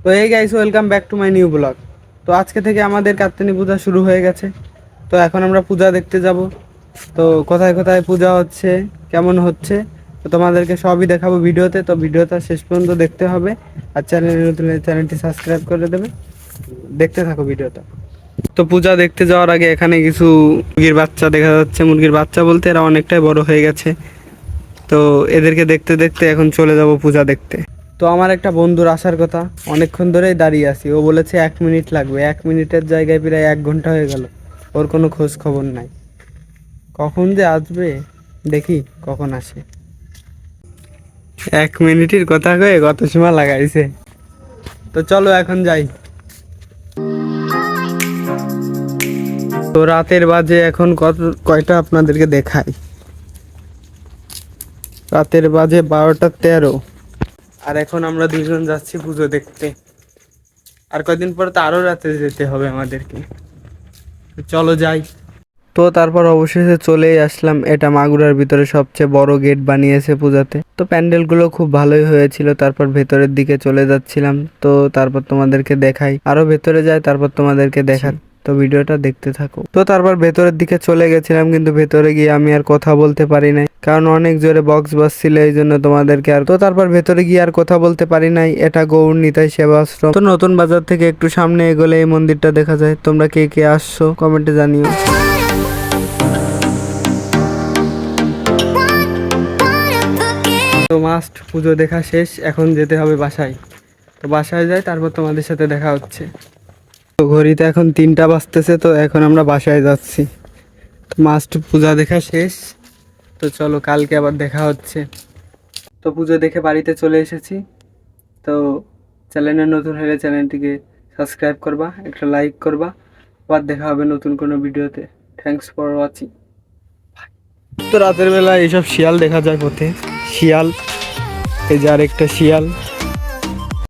তো এই guys, welcome back to my new blog. তো আজকে থেকে আমাদের কাত্যায়নী পূজা শুরু হয়ে গেছে। তো এখন আমরা পূজা দেখতে যাব। তো কোথায় কোথায় পূজা হচ্ছে, কেমন হচ্ছে, তো তোমাদেরকে সবই দেখাবো ভিডিওতে। তো ভিডিওটা শেষ পর্যন্ত দেখতে হবে। আর চ্যানেলে নতুন হলে চ্যানেলটি সাবস্ক্রাইব করে দেবে। দেখতে থাকো ভিডিওটা। তো পূজা দেখতে যাওয়ার আগে এখানে কিছু মুরগির বাচ্চা দেখা যাচ্ছে। মুরগির বাচ্চা বলতে এরা অনেকটাই বড় হয়ে গেছে। তো এদেরকে দেখতে দেখতে এখন চলে যাব পূজা দেখতে। তো আমার একটা বন্ধুর আসার কথা, অনেকক্ষণ ধরেই দাঁড়িয়ে আছি। ও বলেছে 1 মিনিট লাগবে, 1 মিনিটের জায়গায় প্রায় 1 ঘন্টা হয়ে গেল। ওর কোনো খোঁজ খবর নাই। কখন যে আসবে, দেখি কখন আসে। 1 মিনিটের কথা কয়ে কত সময় লাগাইছে। তো চলো এখন যাই। তো রাতের বাজে এখন কয়টা আপনাদেরকে দেখাই। রাতের বাজে 12টা 13। আর এখন আমরা দুজন যাচ্ছি পুজো দেখতে। আর কয়দিন পর তো আরো রাতে যেতে হবে আমাদেরকে। চলো যাই। তো তারপর অবশেষে চলেই আসলাম। এটা মাগুরার ভিতরে সবচেয়ে বড় গেট বানিয়েছে পূজাতে। তো প্যান্ডেলগুলো খুব ভালোই হয়েছিল। তারপর ভেতরের দিকে চলে যাচ্ছিলাম। তো তারপর তোমাদেরকে দেখাই, আরো ভেতরে যাই, তারপর তোমাদেরকে দেখা। তো ভিডিওটা দেখতে থাকো। তো তারপর ভেতরের দিকে চলে গেছিলাম, কিন্তু ভেতরে গিয়ে আমি আর কথা বলতে পারি নাই, কারণ অনেক জোরে বক্স বাজছিল। এই জন্য তোমাদেরকে আর, তো তারপর ভেতরে গিয়ে আর কথা বলতে পারি নাই। এটা গৌর নিতাই সেবা আশ্রম। তো নতুন বাজার থেকে একটু সামনে এগোলে এই মন্দিরটা দেখা যায়। তোমরা কে কে আসছো কমেন্টে জানিও। তো মাস্ট পুজো দেখা শেষ, এখন যেতে হবে বাসায়। তো বাসায় যাই, তারপর তোমাদের সাথে দেখা হচ্ছে। তো ঘড়িতে এখন 3টা বাজতেছে। তো এখন আমরা বাসায় যাচ্ছি। তো মাস্ট পূজা দেখা শেষ। তো চলো, কালকে আবার দেখা হচ্ছে। তো পুজো দেখে বাড়িতে চলে এসেছি। তো চ্যানেলে নতুন হলে চ্যানেলটিকে সাবস্ক্রাইব করবা, একটা লাইক করবা। আবার দেখা হবে নতুন কোনো ভিডিওতে। Thanks for watching. তো রাতের বেলা এইসব শিয়াল দেখা যায় পথে। শিয়াল, এই যে আরেকটা শিয়াল।